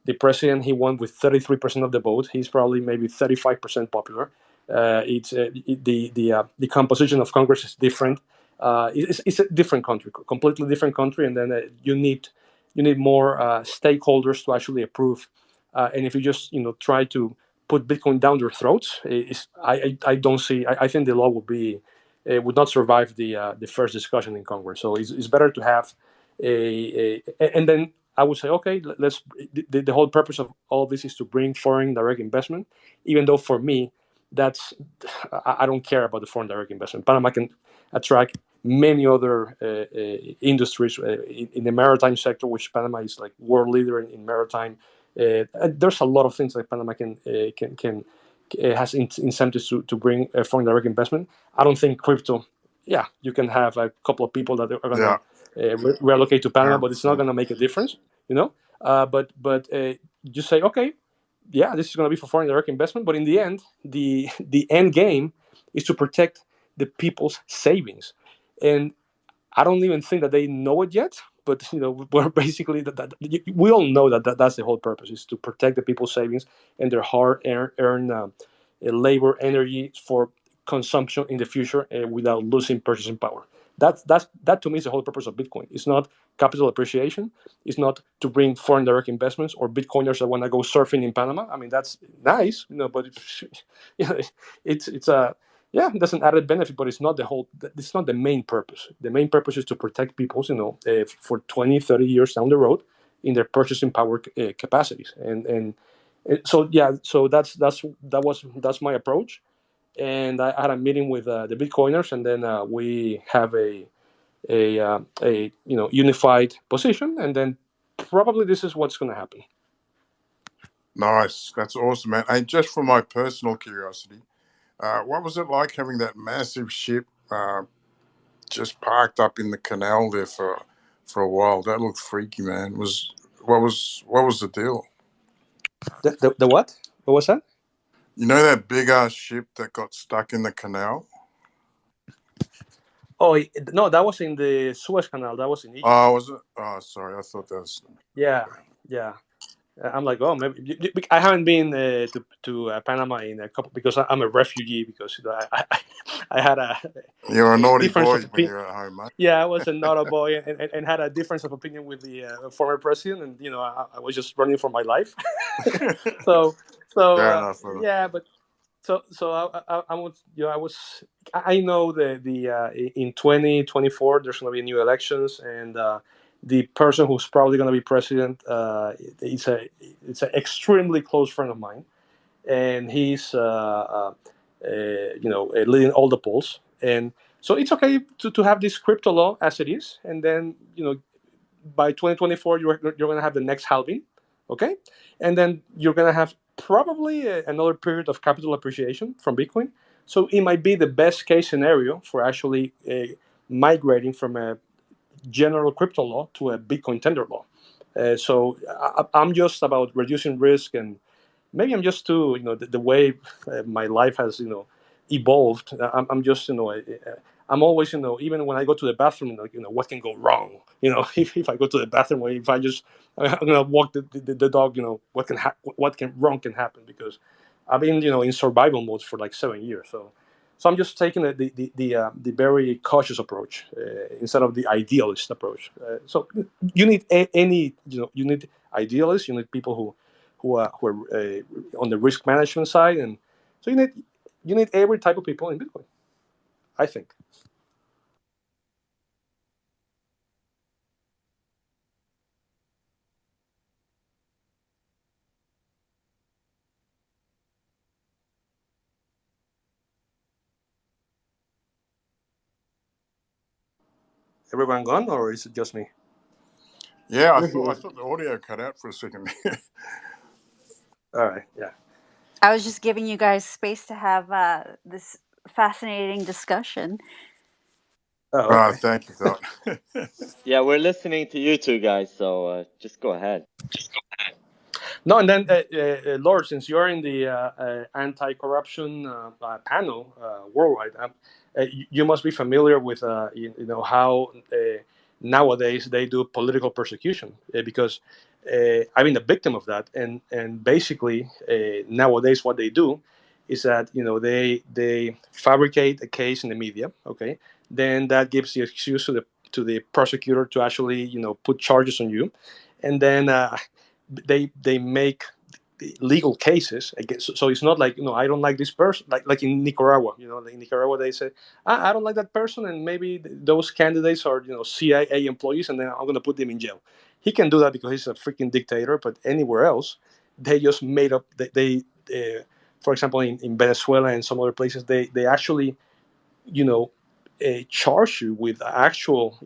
The president, he won with 33% of the vote. He's probably maybe 35% popular. The composition of Congress is different. It's a different country, completely different country, and then you need more stakeholders to actually approve. And if you just try to put Bitcoin down their throats, I don't see. I think the law would not survive the first discussion in Congress. So it's better to have and then I would say, okay, let's. The whole purpose of all this is to bring foreign direct investment. Even though for me, that's I don't care about the foreign direct investment. Panama can attract many other industries in the maritime sector, which Panama is like world leader in maritime. There's a lot of things that Panama can has incentives to bring foreign direct investment. I don't think crypto. Yeah, you can have a couple of people that are going to relocate to Panama, but it's not 100%. going to make a difference, but you say, okay, yeah, this is going to be for foreign direct investment, but in the end, the end game is to protect the people's savings, and I don't even think that they know it yet. But we're basically we all know that's the whole purpose is to protect the people's savings and their hard earned labor energy for consumption in the future without losing purchasing power. That to me is the whole purpose of Bitcoin. It's not capital appreciation. It's not to bring foreign direct investments or Bitcoiners that want to go surfing in Panama. I mean that's nice, but it's a there's an added benefit, but it's not the whole. It's not the main purpose. The main purpose is to protect people's, for 20, 30 years down the road in their purchasing power capacities. And so so that's my approach. And I had a meeting with the Bitcoiners, and then we have a unified position, and then probably this is what's going to happen. Nice, that's awesome, man. And just for my personal curiosity, what was it like having that massive ship just parked up in the canal there for a while? That looked freaky, man. What was the deal? The what? What was that? You know that big ass ship that got stuck in the canal? Oh no, that was in the Suez Canal. That was in Egypt. Oh, was it? Oh, sorry, I thought that was. Yeah, yeah. I'm like, oh, maybe I haven't been to Panama in a couple because I'm a refugee because I had You're a a naughty difference boy of when opinion. you're at home, mate. Yeah, I was a not a boy and had a difference of opinion with the former president, and I was just running for my life. so so Fair enough, brother. yeah, but I was, I know in 2024 there's going to be new elections, and the person who's probably going to be president, it's an extremely close friend of mine, and he's leading all the polls, and so it's okay to have this crypto law as it is, and then by 2024 you're going to have the next halving, okay, and then you're going to have probably another period of capital appreciation from Bitcoin. So it might be the best case scenario for actually migrating from a general crypto law to a Bitcoin tender law. I'm just about reducing risk, and maybe I'm just too, the way my life has, evolved. I'm just, I'm always, even when I go to the bathroom, what can go wrong? If I go to the bathroom, or if I'm gonna walk the dog, what can wrong can happen, because I've been, in survival mode for like 7 years. So I'm just taking the very cautious approach instead of the idealist approach. So you need you need idealists, you need people who are on the risk management side, and so you need every type of people in Bitcoin, I think. Everyone gone, or is it just me? Yeah, I thought the audio cut out for a second. All right, yeah. I was just giving you guys space to have this fascinating discussion. Oh, okay. Thank you, Dot. Yeah, we're listening to you two guys, so just go ahead. No, and then Lord, since you're in the anti-corruption panel worldwide, you must be familiar with how nowadays they do political persecution, because I've been a victim of that, and basically nowadays what they do is that they fabricate a case in the media, okay, then that gives the excuse to the prosecutor to actually put charges on you, and then they make legal cases against. So it's not like, I don't like this person, like in Nicaragua. Like in Nicaragua they say, I don't like that person, and maybe those candidates are CIA employees, and then I'm going to put them in jail. He can do that because he's a freaking dictator. But anywhere else, they just made up. For example, in Venezuela and some other places, they actually you know charge you with actual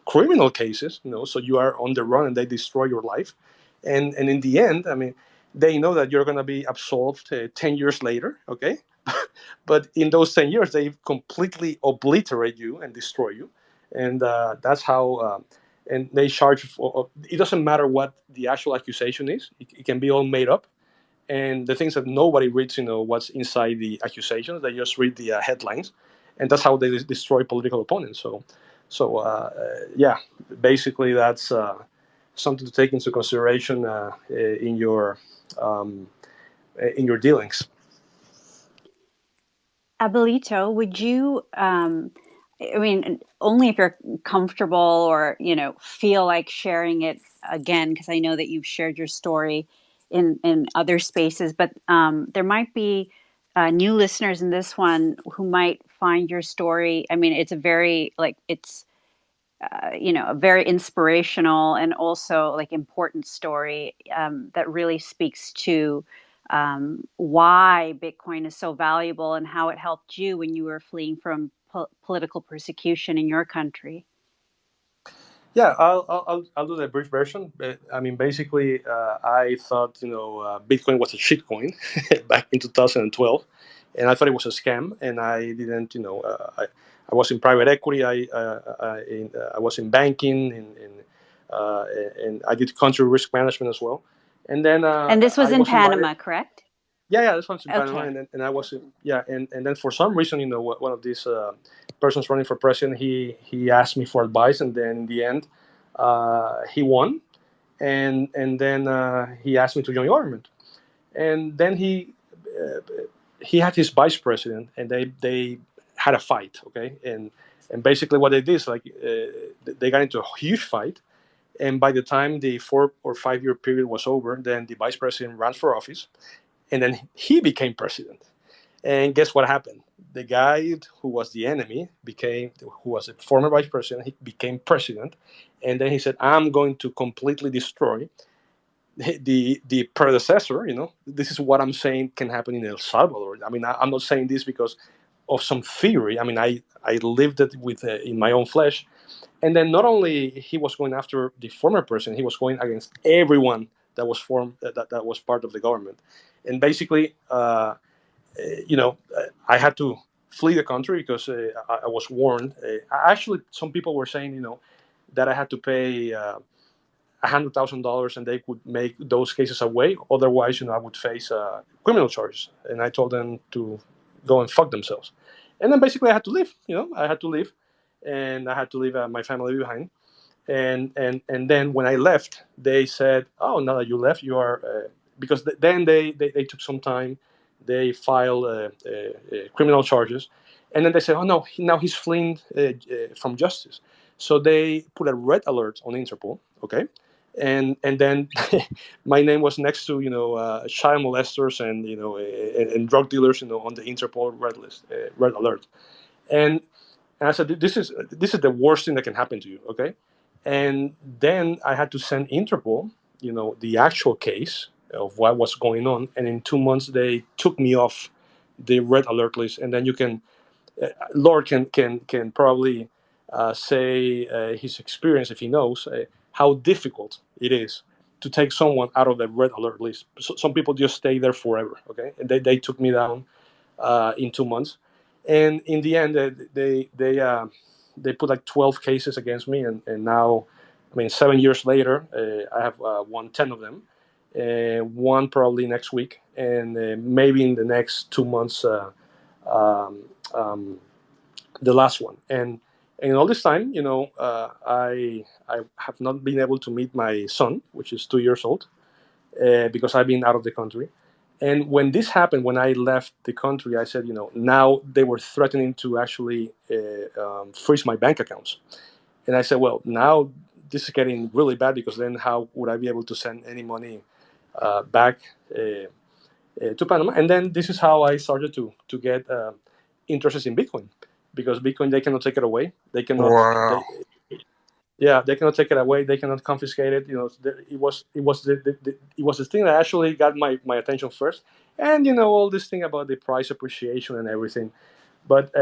criminal cases, so you are on the run and they destroy your life, and in the end, I mean, they know that you're going to be absolved 10 years later, okay. But in those 10 years they completely obliterate you and destroy you, and that's how and they charge for it. Doesn't matter what the actual accusation is, it can be all made up, and the things that nobody reads, what's inside the accusations. They just read the headlines, and that's how they destroy political opponents. Yeah, basically that's something to take into consideration um, in your dealings. Abelito, would you, I mean, only if you're comfortable or, feel like sharing it again, because I know that you've shared your story in other spaces, but there might be new listeners in this one who might find your story. I mean, it's a very, like, it's a very inspirational and also like important story that really speaks to why Bitcoin is so valuable and how it helped you when you were fleeing from political persecution in your country. Yeah, I'll do the brief version. I mean, basically, I thought Bitcoin was a shitcoin back in 2012, and I thought it was a scam. And I didn't, I was in private equity. I was in banking, uh, and I did country risk management as well. And then And this was I in was invited. Panama, correct? Yeah, this one's in Panama, Okay. and I was yeah, and then for some reason, one of these persons running for president, he asked me for advice, and then in the end, he won, and then he asked me to join government, and then he had his vice president, and they had a fight, okay, and basically what they did is like they got into a huge fight, and by the time the 4 or 5 year period was over, then the vice president ran for office, and then he became president. And guess what happened? The guy who was the enemy who was a former vice president, he became president. And then he said, I'm going to completely destroy the predecessor. This is what I'm saying can happen in El Salvador. I mean, I'm not saying this because of some theory. I mean, I lived it with in my own flesh. And then not only he was going after the former president, he was going against everyone that was that was part of the government. And basically, I had to flee the country because I was warned. Actually, some people were saying, that I had to pay $100,000 and they could make those cases away. Otherwise, I would face criminal charges. And I told them to go and fuck themselves. And then basically, I had to leave. I had to leave, and I had to leave my family behind. And then when I left, they said, "Oh, now that you left, you are," because then they took some time. They filed criminal charges, and then they said, "Oh no, now he's fleeing from justice." So they put a red alert on Interpol. Okay, and then my name was next to child molesters and and drug dealers on the Interpol red list, red alert, and and I said, this is the worst thing that can happen to you, okay? And then I had to send Interpol, the actual case of what was going on, and in 2 months they took me off the red alert list. And then you can, Lord can probably say his experience if he knows how difficult it is to take someone out of the red alert list. So, some people just stay there forever, okay? And they took me down in 2 months, and in the end, they put like 12 cases against me, and now, I mean, 7 years later, I have won 10 of them. One probably next week, and maybe in the next 2 months, um, um, the last one. And all this time, I have not been able to meet my son, which is 2 years old, because I've been out of the country. And when this happened, when I left the country, I said, now they were threatening to actually freeze my bank accounts. And I said, well, now this is getting really bad, because then how would I be able to send any money back to Panama? And then this is how I started to get interested in Bitcoin, because Bitcoin, they cannot take it away. They cannot. Wow. Yeah, they cannot take it away. They cannot confiscate it. It was the thing that actually got my attention first, and all this thing about the price appreciation and everything. But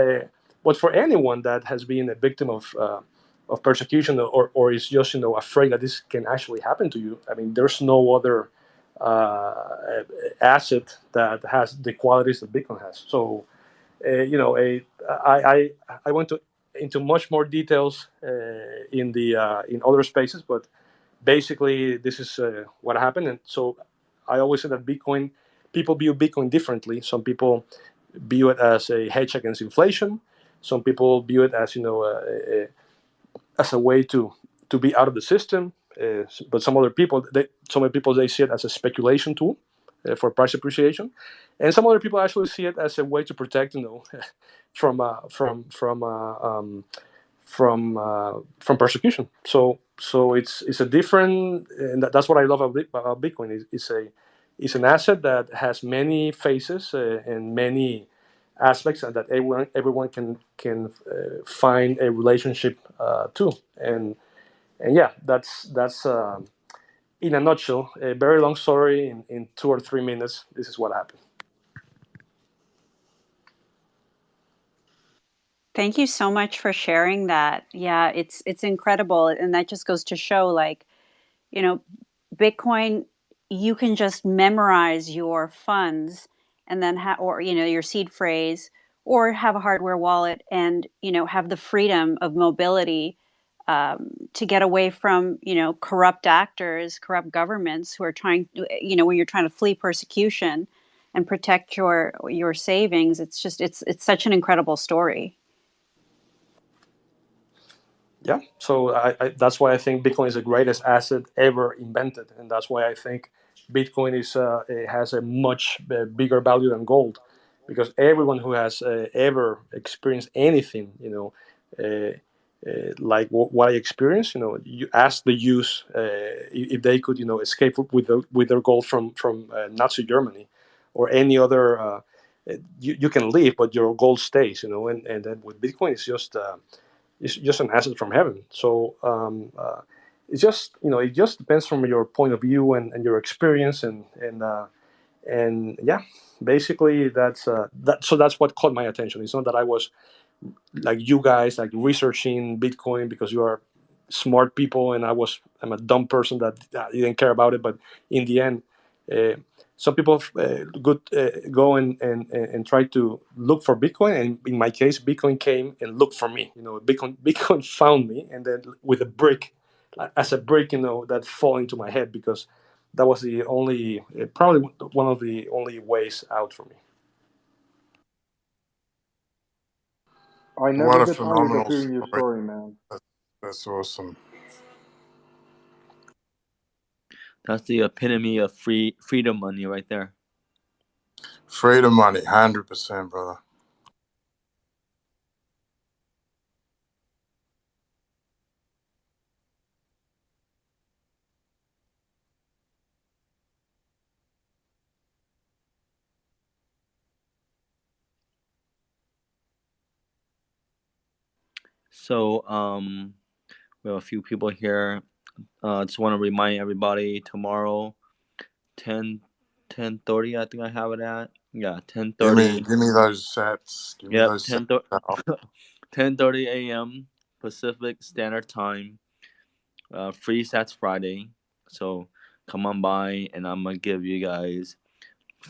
for anyone that has been a victim of persecution, or is just afraid that this can actually happen to you, I mean, there's no other asset that has the qualities that Bitcoin has. So I went into much more details in other spaces, but basically this is what happened. And so I always say that people view Bitcoin differently. Some people view it as a hedge against inflation. Some people view it as as a way to be out of the system. But some other people they see it as a speculation tool for price appreciation, and some other people actually see it as a way to protect, from from persecution. So it's a different, and that's what I love about Bitcoin. It's an asset that has many faces and many aspects, and that everyone can find a relationship to. And yeah, that's in a nutshell, a very long story in 2 or 3 minutes. This is what happened. Thank you so much for sharing that. Yeah, it's incredible, and that just goes to show, like, you know, Bitcoin, you can just memorize your funds and then or your seed phrase, or have a hardware wallet, and have the freedom of mobility, to get away from corrupt actors, corrupt governments who are trying, when you're trying to flee persecution and protect your savings. It's just it's such an incredible story. Yeah, so that's why I think Bitcoin is the greatest asset ever invented, and that's why I think Bitcoin it has a much bigger value than gold, because everyone who has ever experienced anything, like what I experienced, you ask the youth if they could, escape with their gold from Nazi Germany, or any other you can leave, but your gold stays. And then with Bitcoin, it's just an asset from heaven. So it's just it just depends from your point of view and your experience and yeah, basically that's what caught my attention. It's not that I was like you guys like researching Bitcoin because you are smart people and I'm a dumb person that didn't care about it. But in the end, uh, some people good go and try to look for Bitcoin, and in my case, Bitcoin came and looked for me. Bitcoin found me, and then with a brick, as a brick, that fall into my head because that was the only probably one of the only ways out for me. I What never a get tired of phenomenal hearing your story. story, man. That's awesome. That's the epitome of freedom money right there. Freedom money, 100%, brother. So we have a few people here. Just want to remind everybody tomorrow, 10:30. I think I have it at. Yeah, 10:30. Give me those sets. Give me Yep, those sets. 10:30 a.m. Pacific Standard Time. Free sets Friday. So come on by, and I'm gonna give you guys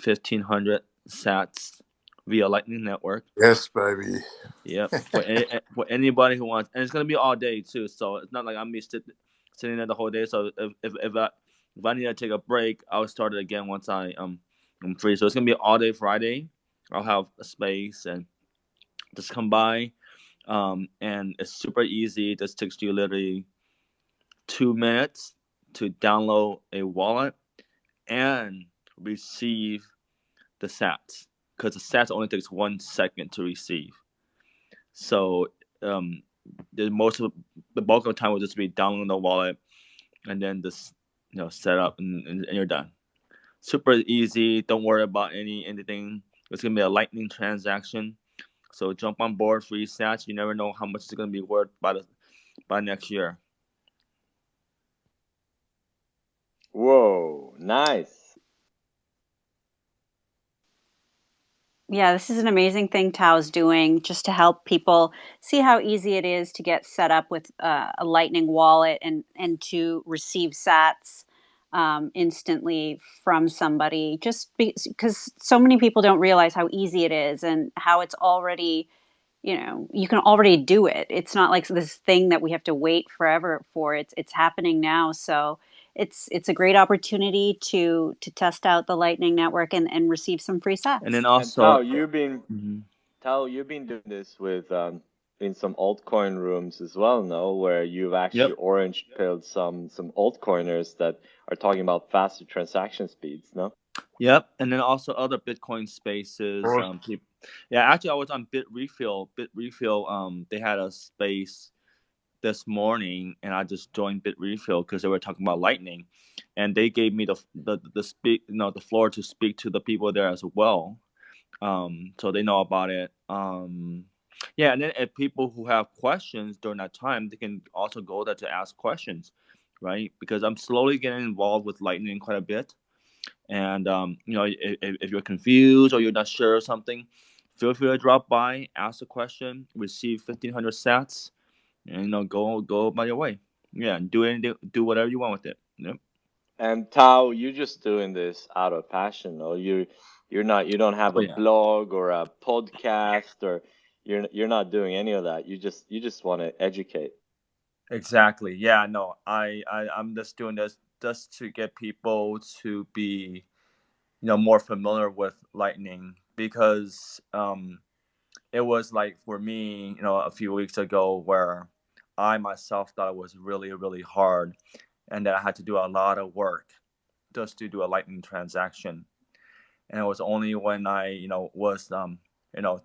1,500 sats via Lightning Network. Yes, baby. Yep, for anybody who wants, and it's gonna be all day too. So it's not like I'm sitting there the whole day. So if I need to take a break, I'll start it again once I'm free. So it's gonna be all day Friday. I'll have a space and just come by. And it's super easy. It just takes you literally 2 minutes to download a wallet and receive the sats, because the sats only takes 1 second to receive. So um, the bulk of the time will just be downloading the wallet and then just set up and you're done. Super easy. Don't worry about anything. It's gonna be a lightning transaction. So jump on board, free sats. You never know how much it's gonna be worth by next year. Whoa, nice. Yeah, this is an amazing thing Tao's doing just to help people see how easy it is to get set up with a Lightning wallet and to receive Sats instantly from somebody. Just because so many people don't realize how easy it is and how it's already, you can already do it. It's not like this thing that we have to wait forever for. It's happening now. So it's a great opportunity to test out the Lightning Network and receive some free And then Sats. And also, Tao, you've been mhm. Tao, you've been doing this with in some altcoin rooms as well, no? Where you've actually Yep, orange pilled some altcoiners that are talking about faster transaction speeds, no? yep, and then also other Bitcoin spaces. Awesome. Yeah, actually, I was on Bitrefill. Bitrefill, they had a space this morning, and I just joined Bitrefill because they were talking about Lightning, and they gave me the floor to speak to the people there as well. So they know about it. Yeah, and then if people who have questions during that time, they can also go there to ask questions, right? Because I'm slowly getting involved with Lightning quite a bit. And if you're confused or you're not sure of something, feel free to drop by, ask a question, receive 1,500 sats, and go by your way. Yeah, do whatever you want with it. Yep. And Tao, you're just doing this out of passion, no? You don't have Oh a yeah. blog or a podcast, or you're not doing any of that. You just want to educate. Exactly. Yeah. No. I'm just doing this just to get people to be more familiar with Lightning, because it was like for me a few weeks ago where I myself thought it was really really hard, and that I had to do a lot of work just to do a Lightning transaction. And it was only when I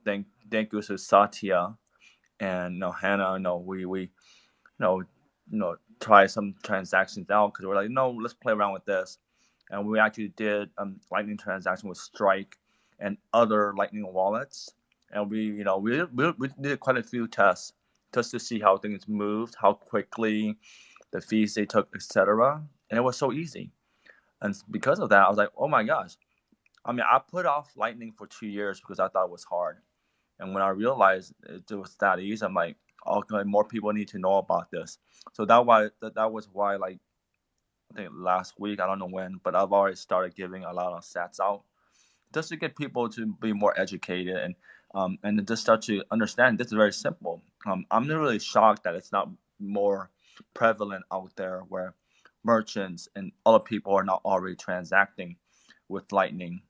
thank you to Satya and Hannah, we try some transactions out, because we're like, no, let's play around with this. And we actually did Lightning transaction with Strike, and other Lightning wallets. And we did quite a few tests just to see how things moved, how quickly the fees they took, etc. And it was so easy. And because of that, I was like, oh my gosh. I mean, I put off Lightning for 2 years because I thought it was hard. And when I realized it was that easy, I'm like, okay, more people need to know about this. So that was why, like, I think last week, I don't know when, but I've already started giving a lot of stats out just to get people to be more educated and just start to understand this is very simple. I'm not really shocked that it's not more prevalent out there where merchants and other people are not already transacting with Lightning.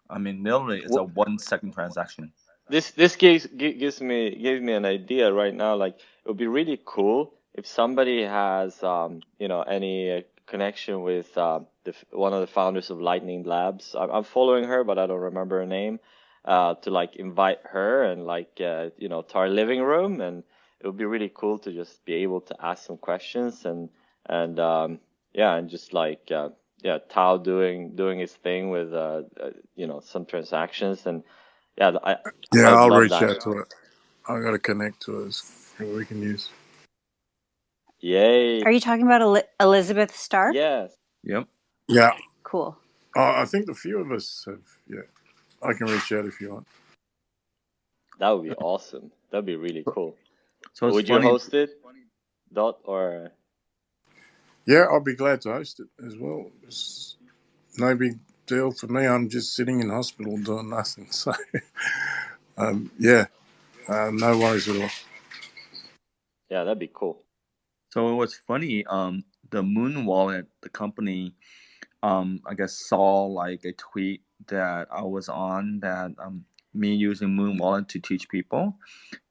I mean, literally, it's a 1 second transaction. This gives me an idea right now. Like, it would be really cool if somebody has any connection with one of the founders of Lightning Labs. I'm following her, but I don't remember her name. To like invite her and to our living room, and it would be really cool to just be able to ask some questions and just Tao doing his thing with some transactions and I would I'll love reach that. out to it. I got to connect to it. We can use. Yay! Are you talking about Elizabeth Stark? Yes. Yep. Yeah. Cool. I think a few of us have. Yeah, I can reach out if you want. That would be awesome. That'd be really cool. So it's Would funny. you host it, Dot, or? Yeah, I'll be glad to host it as well. It's no big deal for me. I'm just sitting in hospital doing nothing. So, no worries at all. Yeah, that'd be cool. So it was funny. The Moon Wallet, the company, I guess saw like a tweet that I was on that me using Moon Wallet to teach people,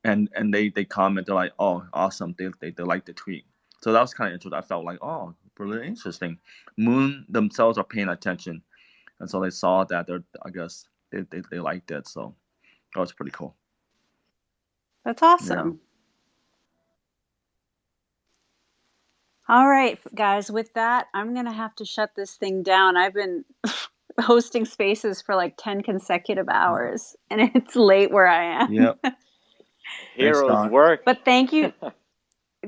and they commented like, oh, awesome, they like the tweet. So that was kind of interesting. I felt like, oh, really interesting. Moon themselves are paying attention, and so they saw that I guess they liked it. So that was pretty cool. That's awesome. All right, guys, with that, I'm going to have to shut this thing down. I've been hosting spaces for like 10 consecutive hours, and it's late where I am. Yep. Heroes work. But thank you.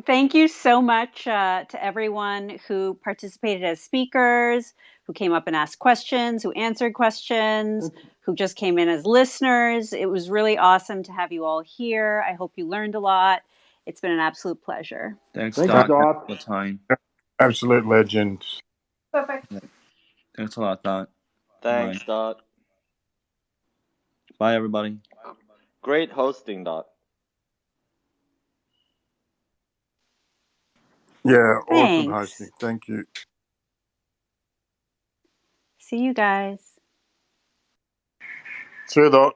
Thank you so much to everyone who participated as speakers, who came up and asked questions, who answered questions, who just came in as listeners. It was really awesome to have you all here. I hope you learned a lot. It's been an absolute pleasure. Thanks, Thank Dot. you, Dot. The time. Absolute legend. Perfect. Yeah. Thanks a lot, Dot. Thanks, Bye. Dot. Bye, everybody. Great hosting, Dot. Yeah, awesome Thanks. hosting. Thank you. See you guys. See you, Dot.